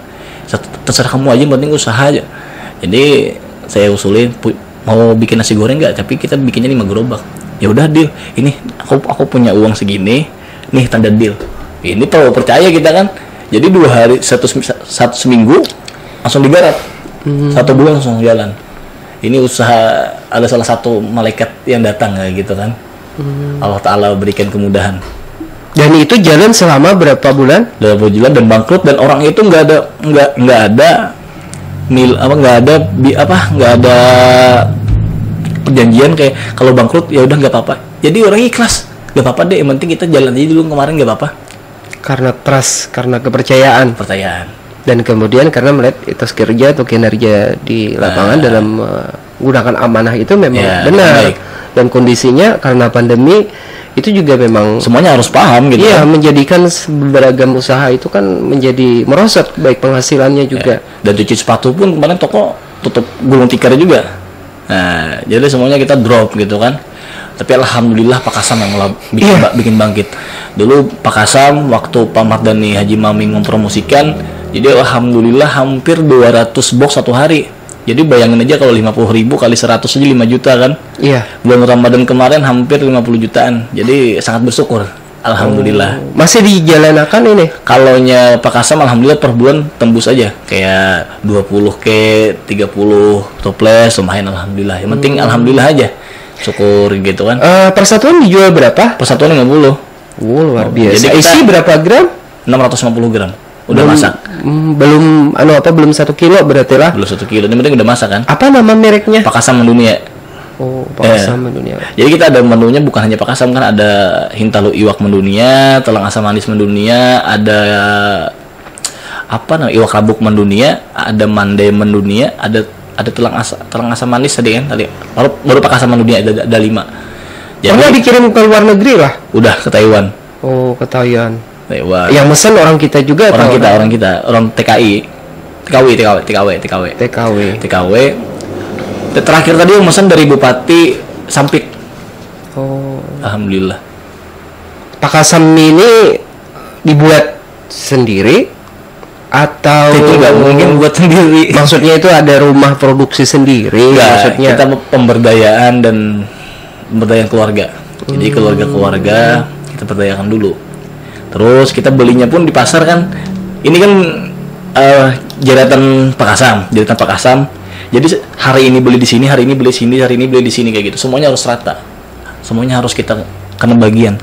Speaker 2: Terserah kamu aja, yang penting usaha aja. Jadi saya usulin, mau bikin nasi goreng nggak? Tapi kita bikinnya 5 gerobak. Ya udah deal. Ini aku punya uang segini. Nih tanda deal. Ini perlu percaya kita kan. Jadi 2 hari satu seminggu langsung digarap. 1 bulan langsung jalan. Ini usaha, ada salah satu malaikat yang datang kayak gitu kan. Allah Ta'ala berikan kemudahan.
Speaker 1: Dan itu jalan selama berapa bulan?
Speaker 2: Dalam bulan dan bangkrut, dan orang itu nggak ada perjanjian kayak kalau bangkrut ya udah nggak apa-apa. Jadi orang ikhlas, nggak apa-apa deh, yang penting kita jalan aja dulu kemarin, nggak apa-apa.
Speaker 1: Karena trust, karena kepercayaan. Dan kemudian karena melihat etos kerja atau kinerja di lapangan dalam menggunakan amanah itu memang benar. Dan kondisinya karena pandemi itu juga memang
Speaker 2: semuanya harus paham gitu.
Speaker 1: Iya, menjadikan beragam usaha itu kan menjadi merosot, baik penghasilannya juga.
Speaker 2: Dan cuci sepatu pun kemarin toko tutup gulung tikar juga. Nah, jadi semuanya kita drop gitu kan. Tapi alhamdulillah Pak Kasam yang bikin bangkit. Dulu Pak Kasam waktu Pak Mardhani Haji Maming mempromosikan, jadi alhamdulillah hampir 200 box satu hari. Jadi bayangin aja kalau 50.000 kali 100 aja 5 juta kan.
Speaker 1: Iya.
Speaker 2: Bulan Ramadan kemarin hampir 50 jutaan. Jadi sangat bersyukur. Alhamdulillah.
Speaker 1: Masih dijalankan ini?
Speaker 2: Kalaunya Pak Kasam alhamdulillah per bulan tembus aja. Kayak 20K, 30 toples lumayan alhamdulillah. Yang penting alhamdulillah aja. Syukur gitu kan.
Speaker 1: Persatuan dijual berapa?
Speaker 2: Persatuan 50.
Speaker 1: Luar biasa.
Speaker 2: Jadi
Speaker 1: isi berapa gram?
Speaker 2: 650 gram. Udah masak.
Speaker 1: Belum belum 1 kilo berarti lah.
Speaker 2: Belum 1 kilo. Ini penting udah masak kan.
Speaker 1: Apa nama mereknya?
Speaker 2: Pak Kasam Mendunia.
Speaker 1: Oh, Pak Kasam Mendunia.
Speaker 2: Jadi kita ada menunya bukan hanya Pak Kasam kan, ada Hintalu Iwak Mendunia, Telang Asam Manis Mendunia, ada Iwak Rabuk Mendunia, ada Mande Mendunia, ada telang asam manis tadi kan tadi. Baru Pak Kasam Mendunia ada 5.
Speaker 1: Jadi dikirim ke luar negeri lah.
Speaker 2: Udah ke Taiwan.
Speaker 1: Oh, ke Taiwan.
Speaker 2: Taiwan.
Speaker 1: Yang mesen orang kita juga.
Speaker 2: Orang TKW. Terakhir tadi yang mesen dari Bupati Sampit.
Speaker 1: Oh.
Speaker 2: Alhamdulillah.
Speaker 1: Pak Kasam ini dibuat sendiri atau
Speaker 2: itu nggak mungkin buat sendiri?
Speaker 1: Maksudnya itu ada rumah produksi sendiri? Maksudnya
Speaker 2: kita pemberdayaan keluarga. Jadi keluarga kita berdayakan dulu. Terus kita belinya pun di pasar kan. Ini kan jaringan Pak Kasam. Jadi hari ini beli di sini, hari ini beli di sini, hari ini beli di sini kayak gitu. Semuanya harus rata. Semuanya harus kita kena bagian.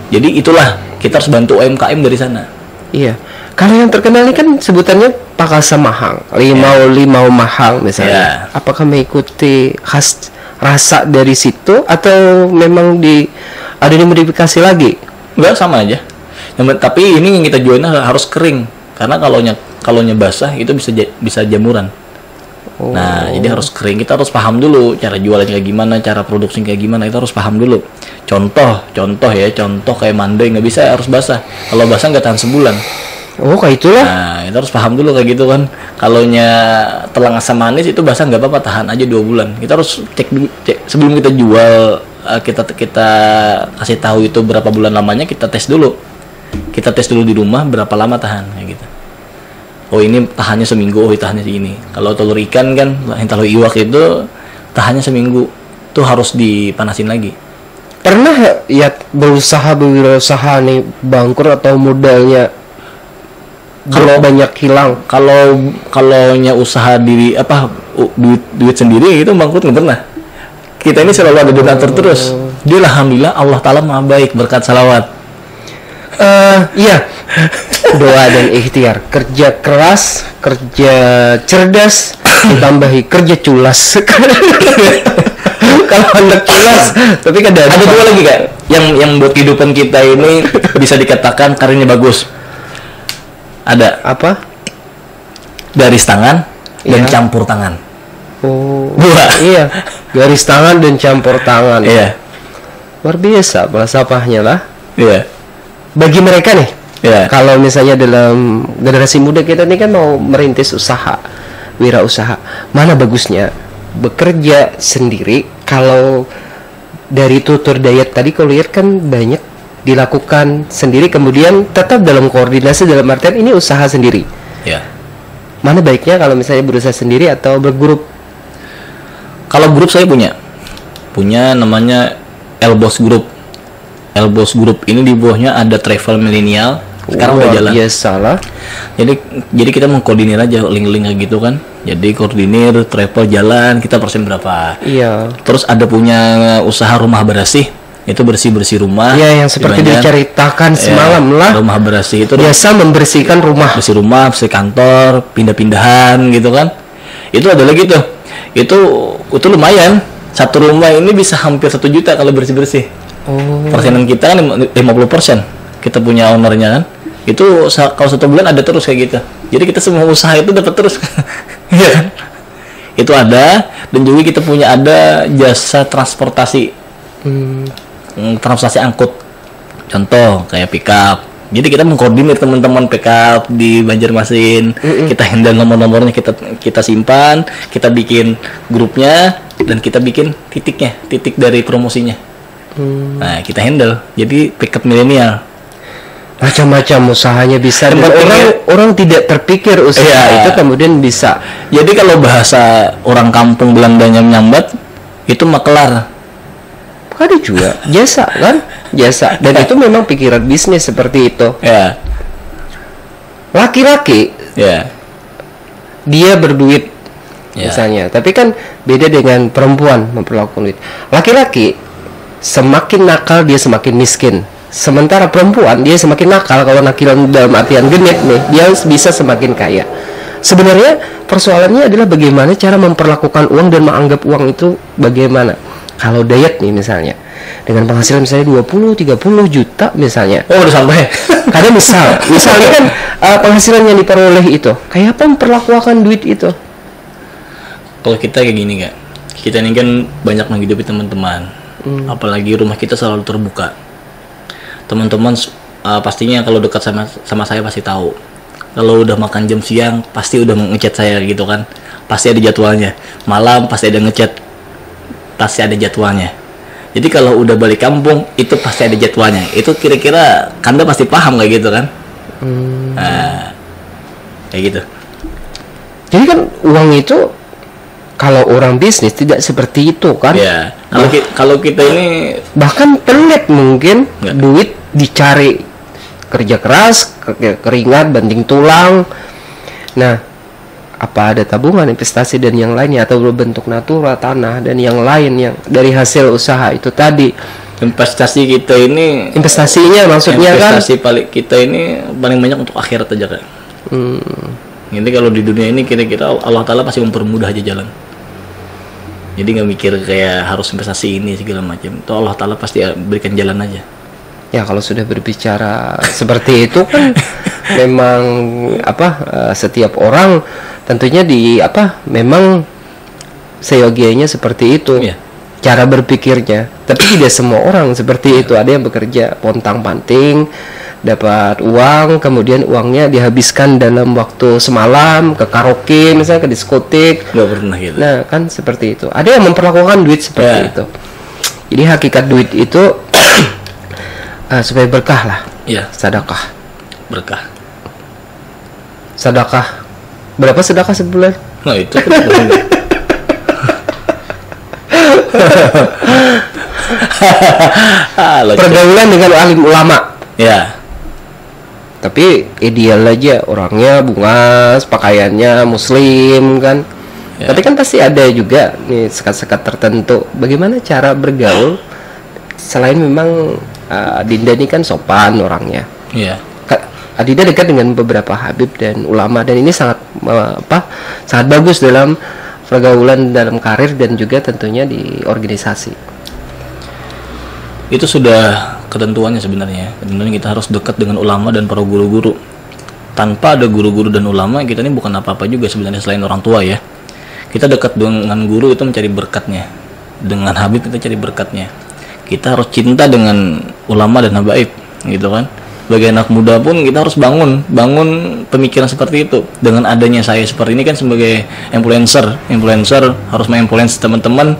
Speaker 2: Jadi itulah kita harus bantu UMKM dari sana. Iya.
Speaker 1: Kalau yang terkenal ini kan sebutannya Pak Kasam Mahang, Limau Mahang misalnya. Apakah mengikuti khas rasa dari situ atau memang ada dimodifikasi lagi?
Speaker 2: Enggak, sama aja. Tapi ini yang kita jualnya harus kering, karena kalaunya basah itu bisa jamuran. Oh. Nah, jadi harus kering. Kita harus paham dulu cara jualnya kayak gimana, cara produksi kayak gimana. Kita harus paham dulu. Contoh kayak Mande nggak bisa, harus basah. Kalau basah nggak tahan sebulan.
Speaker 1: Oh, kayak itulah.
Speaker 2: Nah, kita harus paham dulu kayak gitu kan. Kalaunya telang asam manis itu basah nggak apa-apa, tahan aja 2 bulan. Kita harus cek sebelum kita jual. Kita kasih tahu itu berapa bulan lamanya, kita tes dulu. Kita tes dulu di rumah berapa lama tahan kayak gitu. Oh, ini tahannya seminggu, oh tahannya segini. Kalau telur ikan kan, Hintalu Iwak itu tahannya seminggu. Itu harus dipanasin lagi.
Speaker 1: Pernah ya berusaha nih bangkrut atau modalnya kalau banyak hilang? Kalaunya usaha
Speaker 2: duit sendiri itu bangkrut nggak pernah. Kita ini selalu ada donatur terus. Dia alhamdulillah Allah Ta'ala maha baik berkat salawat.
Speaker 1: Iya. Doa dan ikhtiar, kerja keras, kerja cerdas, ditambahi kerja culas. Kalau anak culas, tapi kan ada 2 lagi kan, yang buat kehidupan kita ini bisa dikatakan karirnya bagus. Ada apa? Garis tangan dan campur tangan. Oh, iya. Garis tangan dan campur tangan. Iya. Luar biasa falsafahnya lah. Iya. Bagi mereka nih, kalau misalnya dalam generasi muda kita ini kan mau merintis usaha, wirausaha, mana bagusnya bekerja sendiri? Kalau dari tutur diet tadi kalau lihat kan banyak dilakukan sendiri, kemudian tetap dalam koordinasi, dalam artian ini usaha sendiri. Ya. Mana baiknya kalau misalnya berusaha sendiri atau bergrup?
Speaker 2: Kalau grup saya punya namanya Elboss Group. Elboss Group ini di bawahnya ada Travel Millennial. Sekarang udah jalan.
Speaker 1: Salah.
Speaker 2: Jadi kita mengkoordinir aja link-link kayak gitu kan. Jadi koordinir travel jalan, kita persen berapa. Iya. Terus ada punya usaha rumah bersih. itu bersih-bersih rumah.
Speaker 1: Ya, yang seperti diceritakan semalam lah.
Speaker 2: Rumah bersih itu
Speaker 1: biasa membersihkan rumah.
Speaker 2: Bersih rumah, bersih kantor, pindah-pindahan gitu kan. Itu ada lagi tuh. Itu lumayan. Satu rumah ini bisa hampir 1 juta kalau bersih-bersih. Persenan kita kan 50%. Kita punya ownernya kan. Itu kalau 1 bulan ada terus kayak gitu. Jadi kita semua usaha itu dapat terus. Iya kan? Itu ada, dan juga kita punya ada jasa transportasi. Transportasi angkut. Contoh kayak pickup. Jadi kita mengkoordinir teman-teman pickup di Banjarmasin. Kita handle nomor-nomornya, kita simpan, kita bikin grupnya, dan kita bikin titik dari promosinya. Nah, kita handle. Jadi pickup milenial.
Speaker 1: Macam-macam usahanya bisa. Dan orang tidak terpikir usaha itu kemudian bisa.
Speaker 2: Jadi kalau bahasa orang kampung Belandanya menyambat, itu makelar.
Speaker 1: Ada juga jasa kan, jasa. Dan itu memang pikiran bisnis seperti itu.
Speaker 2: Ya.
Speaker 1: Laki-laki, dia berduit misalnya. Tapi kan beda dengan perempuan memperlakukan duit. Laki-laki semakin nakal dia semakin miskin. Sementara perempuan dia semakin nakal, kalau nakal dalam artian genit nih, dia bisa semakin kaya. Sebenarnya persoalannya adalah bagaimana cara memperlakukan uang dan menganggap uang itu bagaimana. Kalau diet nih misalnya, dengan penghasilan misalnya 20-30 juta misalnya.
Speaker 2: Oh, udah sampai.
Speaker 1: Karena misalnya kan penghasilan yang diperoleh itu, kayak apa memperlakukan duit itu?
Speaker 2: Kalau kita kayak gini Kak, kita ini kan banyak menghidupi teman-teman. Apalagi rumah kita selalu terbuka. Teman-teman pastinya kalau dekat sama saya pasti tahu. Kalau udah makan jam siang pasti udah ngechat saya gitu kan. Pasti ada jadwalnya. Malam pasti ada ngechat. Pasti ada jadwalnya. Jadi kalau udah balik kampung itu pasti ada jadwalnya. Itu kira-kira Kanda pasti paham kayak gitu kan? Nah, kayak gitu.
Speaker 1: Jadi kan uang itu kalau orang bisnis tidak seperti itu kan?
Speaker 2: Ya. Kalau kita ini
Speaker 1: bahkan pelit mungkin. Duit dicari kerja keras, keringat, banting tulang. Nah, apa ada tabungan, investasi dan yang lainnya, atau berbentuk natura, tanah dan yang lain yang dari hasil usaha itu tadi.
Speaker 2: Investasi kita ini,
Speaker 1: investasinya maksudnya
Speaker 2: investasi paling kita ini paling banyak untuk akhirat aja kan. Jadi kalau di dunia ini kira-kira Allah Ta'ala pasti mempermudah aja jalan. Jadi nggak mikir kayak harus investasi ini segala macam. Itu Allah Ta'ala pasti berikan jalan aja.
Speaker 1: Ya kalau sudah berbicara seperti itu kan memang setiap orang tentunya memang seyogianya seperti itu. Cara berpikirnya. Tapi tidak semua orang seperti itu. Ada yang bekerja pontang-panting, dapat uang, kemudian uangnya dihabiskan dalam waktu semalam ke karaoke misalnya, ke diskotik.
Speaker 2: Nggak pernah gitu.
Speaker 1: Nah kan seperti itu. Ada yang memperlakukan duit seperti itu. Jadi hakikat duit itu supaya berkah lah. Sedekah. Berkah. Sedekah. Berapa sedekah sebulan?
Speaker 2: Nah itu
Speaker 1: pergaulan dengan alim ulama. Tapi ideal aja orangnya bungas, pakaiannya muslim kan. Tapi kan pasti ada juga nih sekat-sekat tertentu. Bagaimana cara bergaul selain memang Adinda ini kan sopan orangnya. Adinda dekat dengan beberapa habib dan ulama, dan ini sangat sangat bagus dalam pergaulan, dalam karir, dan juga tentunya di organisasi.
Speaker 2: Itu sudah ketentuannya sebenarnya. Kemudian kita harus dekat dengan ulama dan para guru-guru. Tanpa ada guru-guru dan ulama, kita ini bukan apa-apa juga sebenarnya selain orang tua ya. Kita dekat dengan guru itu mencari berkatnya. Dengan habib kita cari berkatnya. Kita harus cinta dengan ulama dan habaib, gitu kan. Bagi anak muda pun kita harus bangun pemikiran seperti itu. Dengan adanya saya seperti ini kan sebagai influencer harus menginfluence teman-teman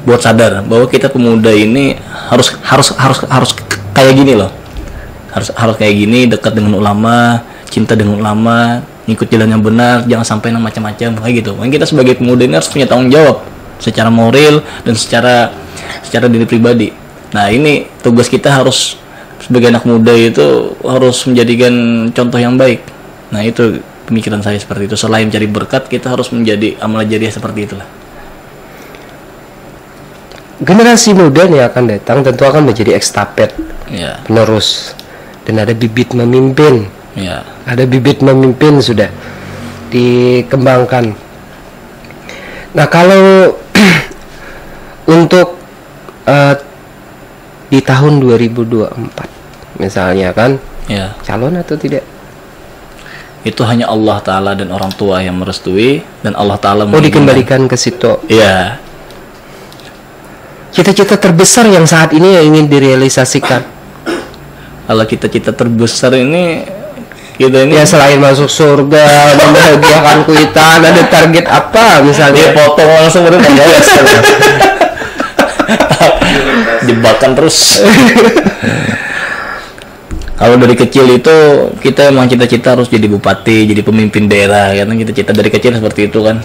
Speaker 2: buat sadar bahwa kita pemuda ini harus kayak gini loh. Harus kayak gini, dekat dengan ulama, cinta dengan ulama, ngikut jalan yang benar, jangan sampai macam-macam kayak gitu. Makanya kita sebagai pemuda ini harus punya tanggung jawab secara moral dan secara diri pribadi. Nah, ini tugas kita harus sebagai anak muda itu harus menjadikan contoh yang baik. Nah, itu pemikiran saya seperti itu. Selain cari berkat, kita harus menjadi amal jariah seperti itulah.
Speaker 1: generasi muda yang akan datang tentu akan menjadi estafet
Speaker 2: Ya.
Speaker 1: penerus, dan ada bibit memimpin.
Speaker 2: Ya.
Speaker 1: Ada bibit memimpin sudah dikembangkan. Nah, kalau untuk di tahun 2024 misalnya kan,
Speaker 2: Ya.
Speaker 1: calon atau tidak?
Speaker 2: Itu hanya Allah Ta'ala dan orang tua yang merestui, dan Allah Ta'ala
Speaker 1: Oh, dikembalikan ke situ.
Speaker 2: Iya.
Speaker 1: Cita-cita terbesar yang saat ini yang ingin direalisasikan.
Speaker 2: Kalau cita-cita terbesar ini, kita ini
Speaker 1: Ya selain masuk surga, membahagiakan kuitan, ada target apa
Speaker 2: dia
Speaker 1: misalnya?
Speaker 2: potong langsung baru nggak jebakan terus. Kalau dari kecil itu kita emang cita-cita harus jadi bupati, jadi pemimpin daerah, karena kita cita dari kecil seperti itu kan.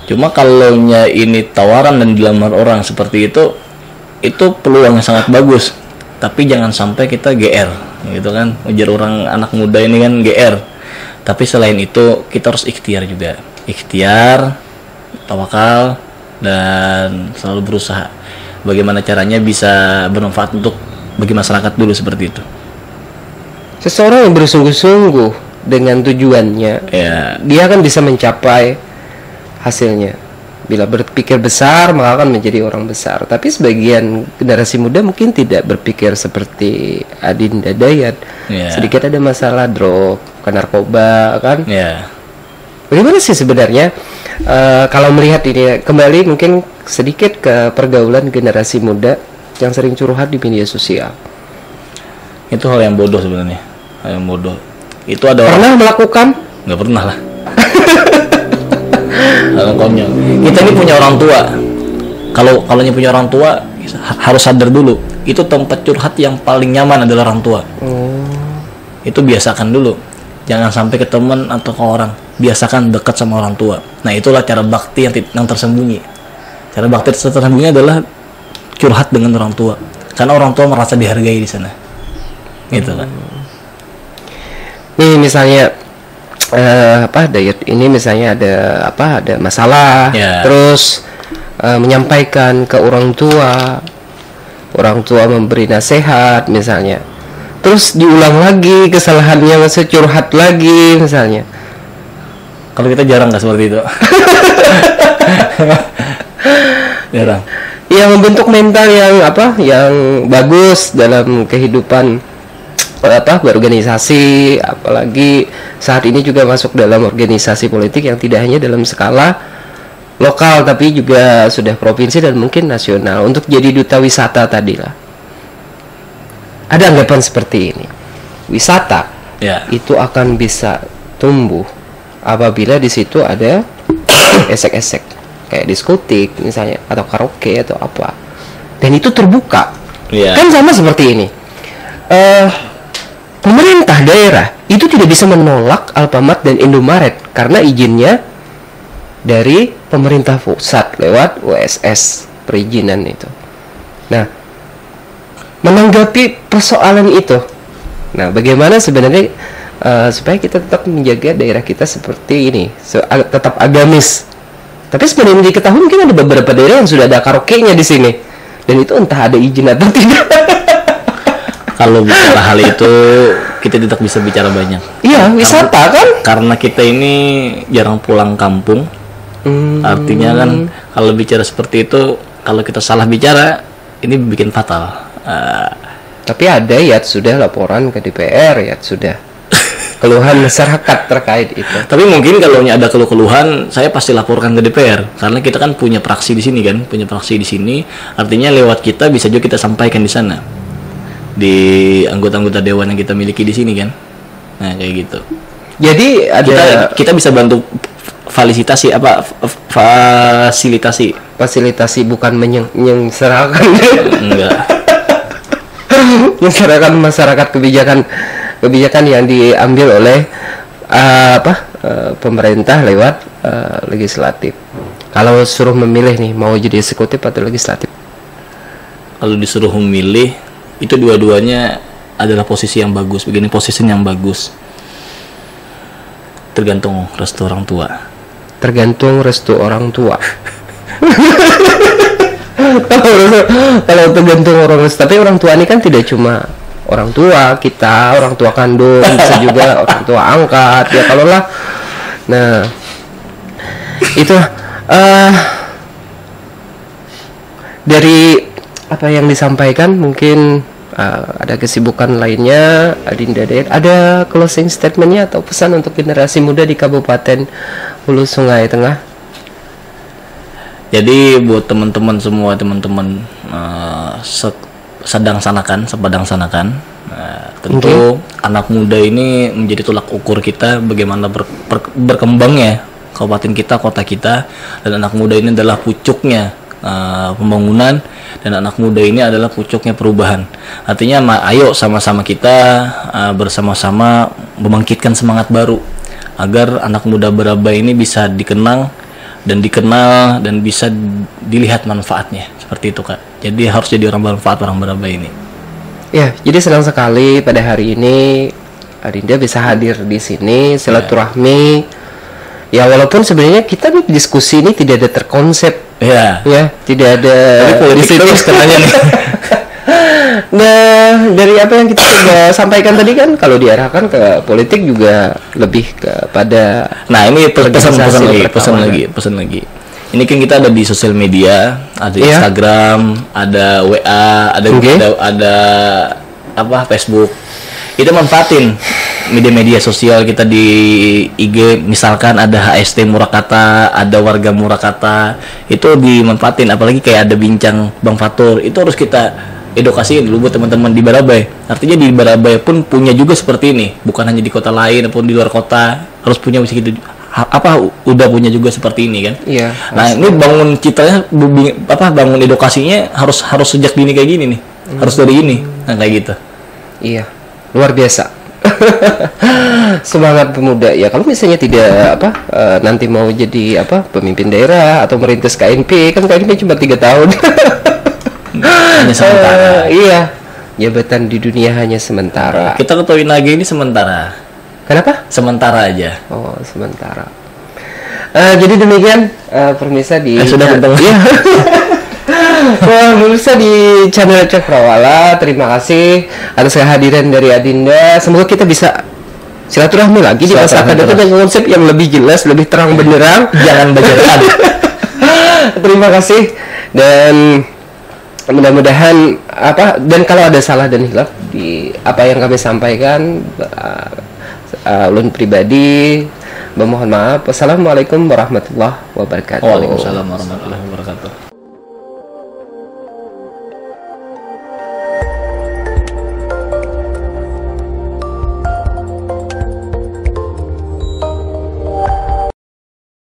Speaker 2: Cuma kalau ini tawaran dan dilamar orang seperti itu peluang yang sangat bagus. Tapi jangan sampai kita GR, gitu kan. Ujar orang anak muda ini kan GR. Tapi selain itu kita harus ikhtiar juga. Ikhtiar, tawakal, dan selalu berusaha. Bagaimana caranya bisa bermanfaat untuk bagi masyarakat dulu seperti itu.
Speaker 1: Seseorang yang bersungguh-sungguh dengan tujuannya,
Speaker 2: Ya,
Speaker 1: dia akan bisa mencapai hasilnya. Bila berpikir besar, maka akan menjadi orang besar. Tapi sebagian generasi muda mungkin tidak berpikir seperti Adinda Dayat.
Speaker 2: Ya.
Speaker 1: Sedikit ada masalah drop, ke narkoba kan.
Speaker 2: ya.
Speaker 1: Bagaimana sih sebenarnya kalau melihat ini, kembali mungkin sedikit ke pergaulan generasi muda yang sering curhat di media sosial.
Speaker 2: Itu hal yang bodoh sebenarnya. Hal yang bodoh. Itu ada orang
Speaker 1: Pernah melakukan?
Speaker 2: nggak pernah lah. Hal konyol. Kita ini punya orang tua. Kalau punya orang tua harus sadar dulu. Itu tempat curhat yang paling nyaman adalah orang tua. Itu biasakan dulu. Jangan sampai ke teman atau ke orang. Biasakan dekat sama orang tua. Nah, itulah cara bakti yang tersembunyi. Cara bakti tersembunyi adalah curhat dengan orang tua. Karena orang tua merasa dihargai di sana. Gitu kan.
Speaker 1: Nih misalnya Dayat ini misalnya ada masalah,
Speaker 2: Ya.
Speaker 1: terus menyampaikan ke orang tua memberi nasihat misalnya, terus diulang lagi kesalahannya, masih curhat lagi misalnya.
Speaker 2: Kalau kita jarang nggak seperti itu. Jarang.
Speaker 1: Ya, membentuk mental yang bagus dalam kehidupan berorganisasi, apalagi saat ini juga masuk dalam organisasi politik yang tidak hanya dalam skala lokal tapi juga sudah provinsi dan mungkin nasional, untuk jadi duta wisata tadi lah. Ada anggapan seperti ini, wisata
Speaker 2: Ya.
Speaker 1: itu akan bisa tumbuh apabila di situ ada esek-esek kayak diskotik misalnya, atau karaoke atau apa, dan itu terbuka.
Speaker 2: Ya.
Speaker 1: Kan sama seperti ini, pemerintah daerah itu tidak bisa menolak Alfamart dan Indomaret karena izinnya dari pemerintah pusat lewat USS perizinan itu. Nah, menanggapi persoalan itu, nah bagaimana sebenarnya supaya kita tetap menjaga daerah kita seperti ini, tetap agamis. Tapi sebenarnya diketahui mungkin ada beberapa daerah yang sudah ada karaoke-nya di sini, dan itu entah ada izin atau tidak.
Speaker 2: Kalau bicara hal itu kita tidak bisa bicara banyak.
Speaker 1: Iya, wisata kan?
Speaker 2: Karena kita ini jarang pulang kampung. Artinya kan kalau bicara seperti itu, kalau kita salah bicara, ini bikin fatal.
Speaker 1: Tapi ada ya sudah laporan ke DPR, ya sudah keluhan masyarakat terkait itu.
Speaker 2: Tapi mungkin kalau ada keluhan, saya pasti laporkan ke DPR. Karena kita kan punya praksi di sini kan, punya praksi di sini. Artinya lewat kita bisa juga kita sampaikan di sana. Di anggota-anggota dewan yang kita miliki di sini kan. Nah, kayak gitu.
Speaker 1: Jadi ada
Speaker 2: Kita bisa bantu
Speaker 1: fasilitasi, bukan menyengsarakan.
Speaker 2: Enggak.
Speaker 1: Menyengsarakan masyarakat, kebijakan yang diambil oleh pemerintah lewat legislatif. Kalau suruh memilih nih, mau jadi eksekutif atau legislatif?
Speaker 2: Kalau disuruh memilih, itu dua-duanya adalah posisi yang bagus, begini posisi yang bagus. Tergantung restu orang tua.
Speaker 1: Tergantung restu orang tua. Kalau tergantung orang, tapi orang tua ini kan tidak cuma orang tua kita, orang tua kandung, bisa juga orang tua angkat ya kalau lah. Nah, itu dari apa yang disampaikan mungkin ada kesibukan lainnya. Adinda ada closing statementnya atau pesan untuk generasi muda di Kabupaten Hulu Sungai Tengah?
Speaker 2: Jadi buat teman-teman semua, teman-teman sedang sanakan, tentu anak muda ini menjadi tolak ukur kita bagaimana berkembangnya kabupaten kita, kota kita, dan anak muda ini adalah pucuknya pembangunan, dan anak muda ini adalah pucuknya perubahan. Artinya ayo sama-sama kita bersama-sama membangkitkan semangat baru agar anak muda Barabai ini bisa dikenal dan bisa dilihat manfaatnya, seperti itu Kak. Jadi harus jadi orang bermanfaat, orang Barabai ini. Ya,
Speaker 1: jadi senang sekali pada hari ini Adinda bisa hadir di sini silaturahmi. Ya walaupun sebenarnya kita diskusi ini tidak ada terkonsep. Ya, tidak ada.
Speaker 2: Tapi politik terus katanya nih.
Speaker 1: Nah, dari apa yang kita sudah sampaikan tadi kan, kalau diarahkan ke politik juga lebih kepada.
Speaker 2: Nah, ini pesan lagi. Ini kan kita ada di sosial media, ada Instagram, ada WA, ada Facebook. Itu manfaatin media-media sosial kita di IG, misalkan ada HST Murakata, ada warga Murakata, itu dimanfaatin. Apalagi kayak ada bincang Bang Fatur, itu harus kita edukasiin dulu buat teman-teman di Barabai. Artinya di Barabai pun punya juga seperti ini, bukan hanya di kota lain ataupun di luar kota, harus punya gitu. Udah punya juga seperti ini kan.
Speaker 1: Iya.
Speaker 2: Nah, ini bangun citanya, bangun edukasinya harus sejak dini kayak gini nih. Harus dari ini. Nah, kayak gitu.
Speaker 1: Iya. Luar biasa. Semangat pemuda ya. Kalau misalnya tidak nanti mau jadi pemimpin daerah atau merintis KNP, kan KNP cuma 3 tahun.
Speaker 2: Hanya sementara.
Speaker 1: Iya. Jabatan di dunia hanya sementara.
Speaker 2: Kita ketahui lagi ini sementara.
Speaker 1: Kenapa?
Speaker 2: Sementara aja.
Speaker 1: Oh, sementara. Jadi demikian pemirsa di
Speaker 2: sudah bertemu.
Speaker 1: Iya. Wah, pemirsa di channel Cakrawala, terima kasih atas kehadiran dari Adinda. Semoga kita bisa silaturahmi lagi di masa akan datang dengan konsep yang lebih jelas, lebih terang benderang.
Speaker 2: Jangan bajakan.
Speaker 1: Terima kasih dan mudah-mudahan dan kalau ada salah dan hilaf di apa yang kami sampaikan, ulun pribadi memohon maaf. Wassalamualaikum warahmatullahi wabarakatuh.
Speaker 2: Waalaikumsalam warahmatullahi wabarakatuh.